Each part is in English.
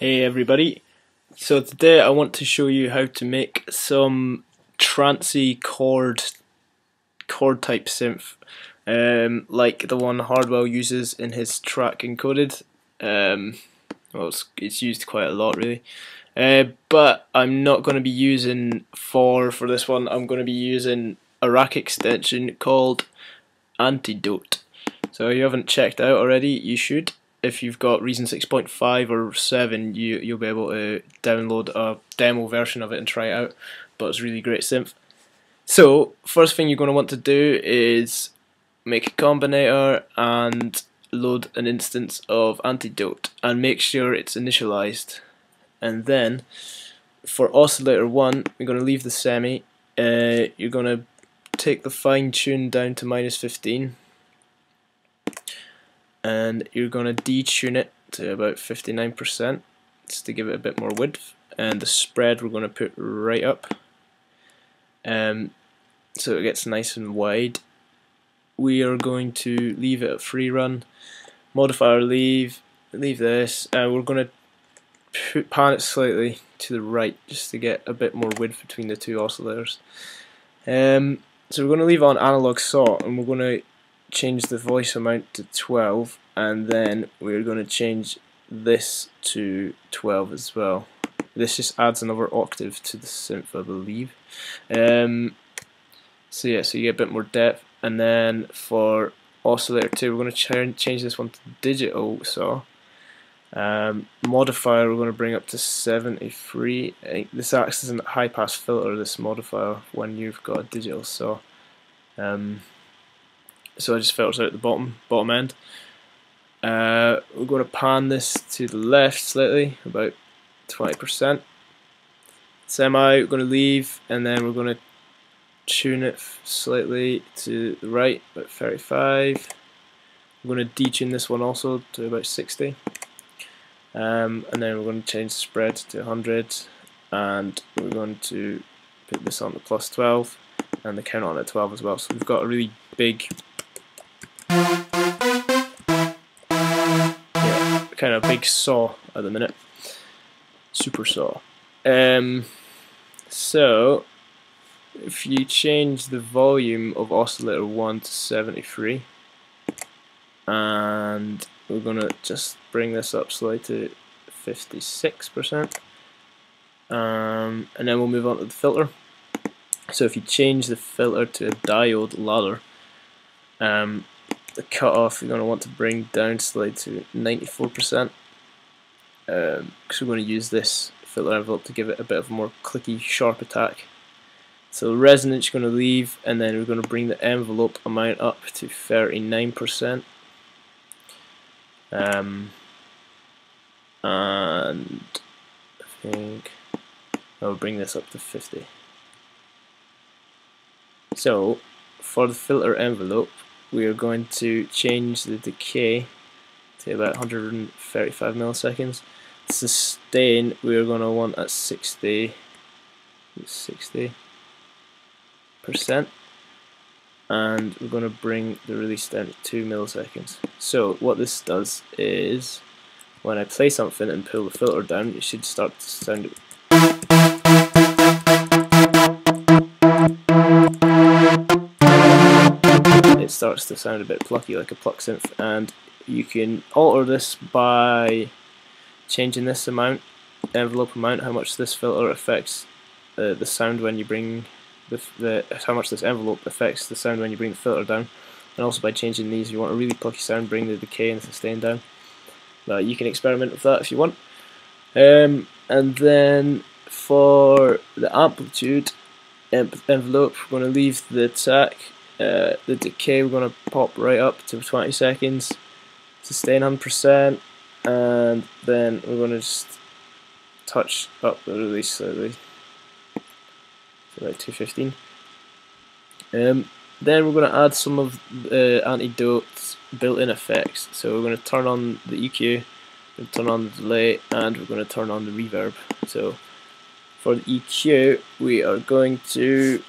Hey everybody, so today I want to show you how to make some trancey chord type synth, like the one Hardwell uses in his track Encoded. Well, it's used quite a lot really, but I'm not going to be using for this one. I'm going to be using a rack extension called Antidote. So if you haven't checked out already, you should. If you've got Reason 6.5 or 7, you'll be able to download a demo version of it and try it out, but it's really great synth. So first thing you're going to want to do is make a combinator and load an instance of Antidote and make sure it's initialized. And then for Oscillator 1, you're going to leave the semi, you're going to take the fine tune down to -15, and you're going to detune it to about 59% just to give it a bit more width, and the spread we're going to put right up, so it gets nice and wide. We are going to leave it at free run, modifier leave this, and we're going to pan it slightly to the right just to get a bit more width between the two oscillators. So we're going to leave on analog saw, and we're going to change the voice amount to 12, and then we're going to change this to 12 as well. This just adds another octave to the synth, I believe. So yeah, so you get a bit more depth. And then for Oscillator 2, we're going to change this one to digital saw. Modifier we're going to bring up to 73. This acts as a high pass filter, this modifier, when you've got a digital saw. So it just filters out the bottom end. We're going to pan this to the left slightly, about 20%. Semi we're going to leave, and then we're going to tune it slightly to the right, about 35. We're going to detune this one also to about 60. And then we're going to change the spread to 100, and we're going to put this on to +12, and the count on at 12 as well. So we've got a really big, kind of big saw at the minute, super saw. So if you change the volume of Oscillator 1 to 73, and we're gonna just bring this up slightly to 56%, and then we'll move on to the filter. So if you change the filter to a diode ladder, the cutoff you're going to want to bring down slightly to 94%, because we're going to use this filter envelope to give it a bit of a more clicky, sharp attack. So resonance you're going to leave, and then we're going to bring the envelope amount up to 39%, and I think I'll bring this up to 50. So for the filter envelope, we are going to change the decay to about 135 milliseconds. Sustain we are going to want at 60%, and we're going to bring the release down to 2 milliseconds. So what this does is, when I play something and pull the filter down, it should start to sound a bit plucky, like a pluck synth. And you can alter this by changing this amount, envelope amount, how much this filter affects the sound when you bring how much this envelope affects the sound when you bring the filter down, and also by changing these. If you want a really plucky sound, bring the decay and sustain down. But you can experiment with that if you want. And then for the amplitude envelope, we're going to leave the attack. The decay we're going to pop right up to 20 seconds, sustain 100%, and then we're going to just touch up the release slightly to about 215. Then we're going to add some of Antidote's built-in effects. So we're going to turn on the EQ, we're going to turn on the delay, and we're going to turn on the reverb. So for the EQ, we are going to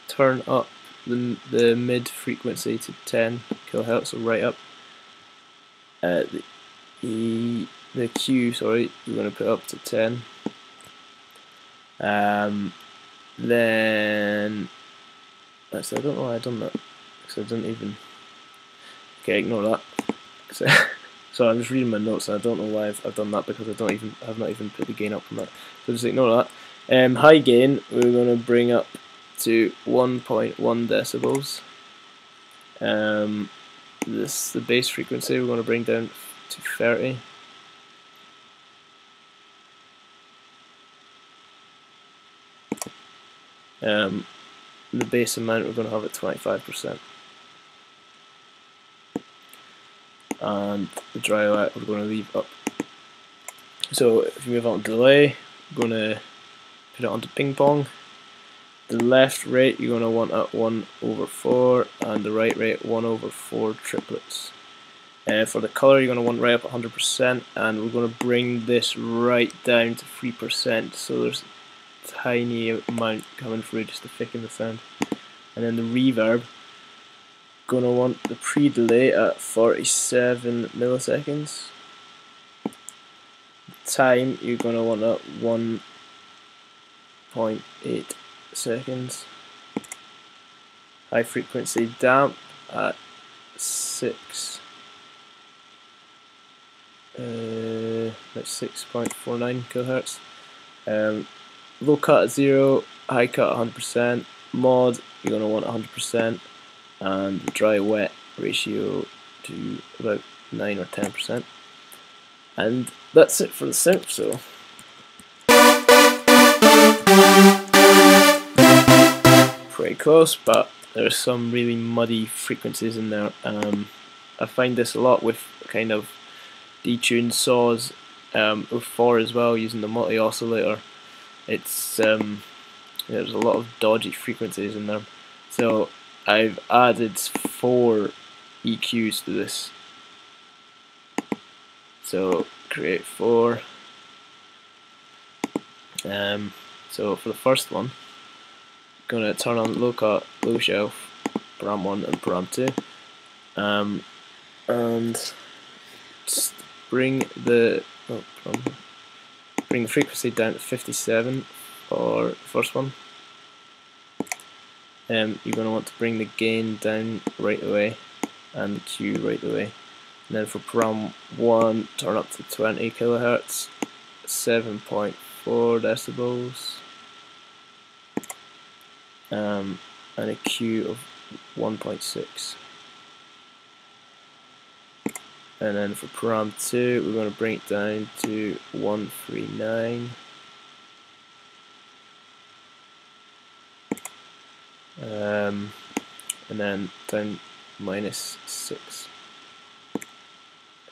turn up the mid frequency to 10 kHz, so right up. The the Q, sorry, we're going to put up to 10. Then actually, I don't know why I done that, because I didn't even. Okay, ignore that. So I'm just reading my notes, and I don't know why I've done that, because I've not even put the gain up on that. So just ignore that. High gain we're going to bring up to 1.1 decibels. The bass frequency we're going to bring down to 30. The bass amount we're going to have at 25%. And the dry wet we're going to leave up. So if you move on to delay, we're going to put it onto ping pong. The left rate you're going to want at 1/4, and the right rate 1/4 triplets. For the color you're going to want right up 100%, and we're going to bring this right down to 3%, so there's a tiny amount coming through just to thicken the sound. And then the reverb, going to want the pre-delay at 47 milliseconds. Time you're going to want at 1.8 seconds. High frequency damp at 6.49 kilohertz. Low cut at 0, high cut at 100%. Mod you're going to want 100%, and the dry wet ratio to about 9 or 10%. And that's it for the synth. So pretty close, but there's some really muddy frequencies in there. I find this a lot with kind of detuned saws, with 4 as well, using the multi-oscillator. It's there's a lot of dodgy frequencies in there, so I've added 4 EQs to this. So create 4. So for the first one, I'm gonna turn on low cut, low shelf, param 1 and param 2, and just bring the frequency down to 57 for the first one. You're going to want to bring the gain down right away, and the Q right away. And then for param 1, turn up to 20 kilohertz, 7.4 decibels, and a Q of 1.6. And then for param 2, we're going to bring it down to 139. And then down -6.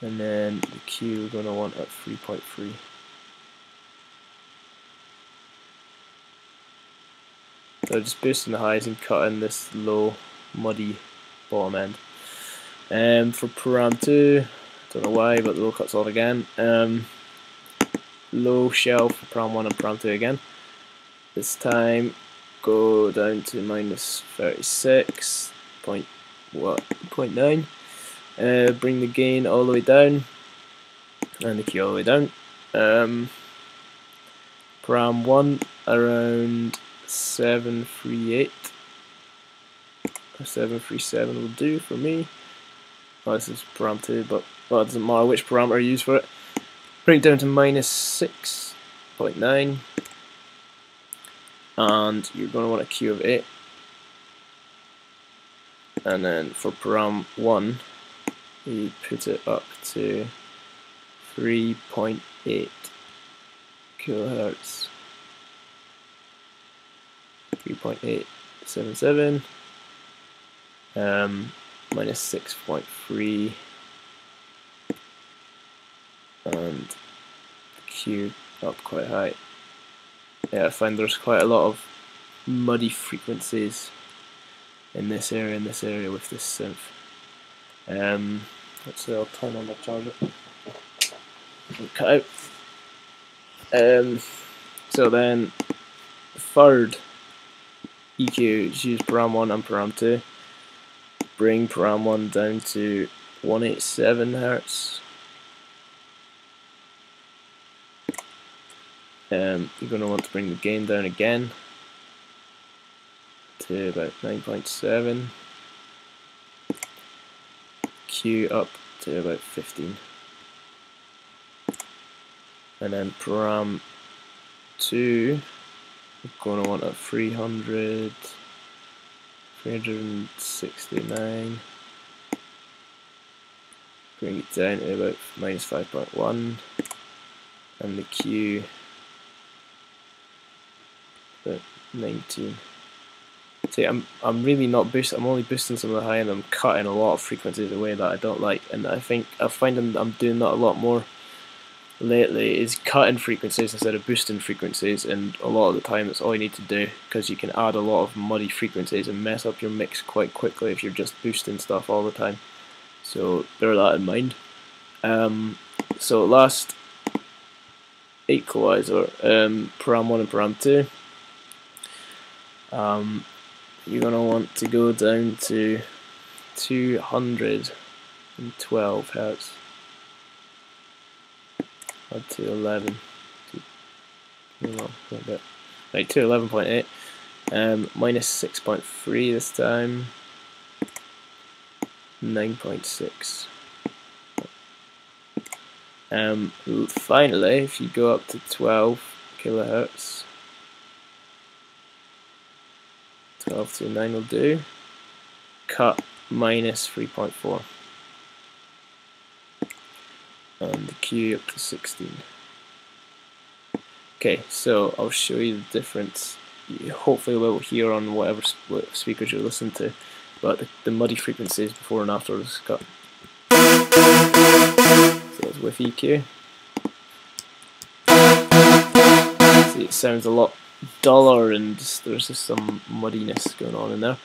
And then the Q we're going to want at 3.3. So just boosting the highs and cutting this low, muddy bottom end. For param 2, don't know why, but the low cut's on again. Low shelf for param 1 and param 2 again. This time go down to -36.9. Bring the gain all the way down, and the Q all the way down. Param 1 around 738 or 737 will do for me. Oh, this is param 2, but well, it doesn't matter which parameter I use for it. Bring it down to -6.9, and you're going to want a Q of 8. And then for param 1, you put it up to 3.8 kilohertz, 3.877, -6.3, and Q up quite high. Yeah, I find there's quite a lot of muddy frequencies in this area with this synth. Let's say I'll turn on the charger and cut out. So then the third EQ is use param 1 and param 2. Bring param 1 down to 187 Hz. You're going to want to bring the gain down again to about 9.7, Q up to about 15, and then param 2, we're going to want a 369, bring it down to about -5.1, and the Q about 19. See, I'm really not boosting. I'm only boosting some of the high end. I'm cutting a lot of frequencies away that I don't like, and I think I'm finding I'm doing that a lot more lately. Is cutting frequencies instead of boosting frequencies, and a lot of the time that's all you need to do, because you can add a lot of muddy frequencies and mess up your mix quite quickly if you're just boosting stuff all the time. So bear that in mind. So last equalizer, param 1 and param 2. You're going to want to go down to 212 Hertz, up to 11, right, to 11.8, -6.3 this time, 9.6. Finally, if you go up to 12 kilohertz, 1229 will do, cut -3.4, and the Q up to 16. Okay, so I'll show you the difference. You hopefully will hear on whatever speakers you're listening to, but the muddy frequencies before and after this cut. So it's with EQ. See, it sounds a lot duller, and there's just some muddiness going on in there.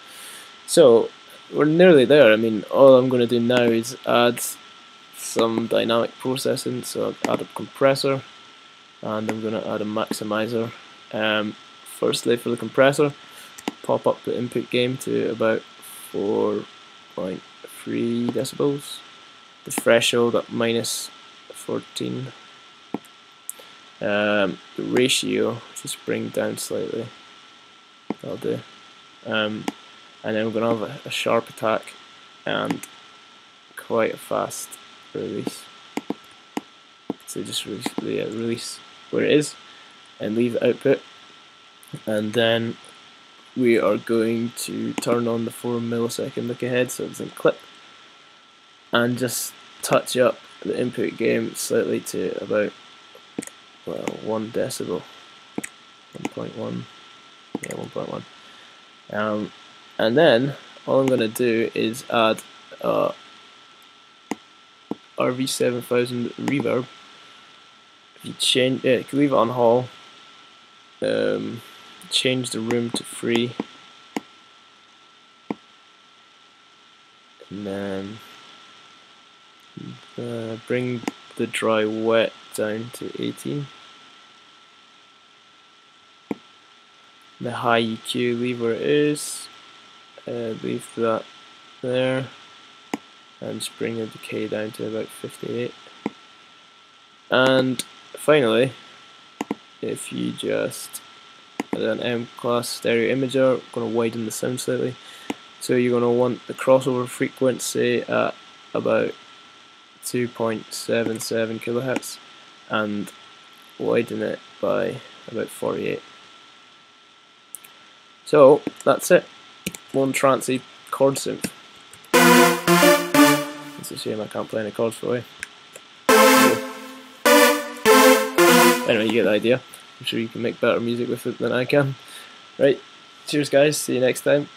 So we're nearly there. I mean, all I'm going to do now is add some dynamic processing. So I'll add a compressor, and I'm going to add a maximizer. Firstly, for the compressor, pop up the input gain to about 4.3 decibels. The threshold at -14. The ratio, just bring down slightly. That'll do. And then we're going to have a sharp attack and quite a fast release. So just release where it is and leave the output. And then we are going to turn on the 4 millisecond look ahead so it doesn't clip, and just touch up the input gain slightly to about 1 decibel, 1.1, yeah, 1.1. And then all I'm going to do is add RV7000 reverb. If you change it, you can leave it on hall. Change the room to free, and then bring the dry wet down to 18. The high EQ, leave where it is, leave that there, and just bring the decay down to about 58. And finally, if you just add an M-class stereo imager, I'm going to widen the sound slightly. So you're going to want the crossover frequency at about 2.77 kilohertz and widen it by about 48. So that's it. One trancey chord synth. It's a shame I can't play any chords for you. Anyway, you get the idea. I'm sure you can make better music with it than I can. Right, cheers guys, see you next time.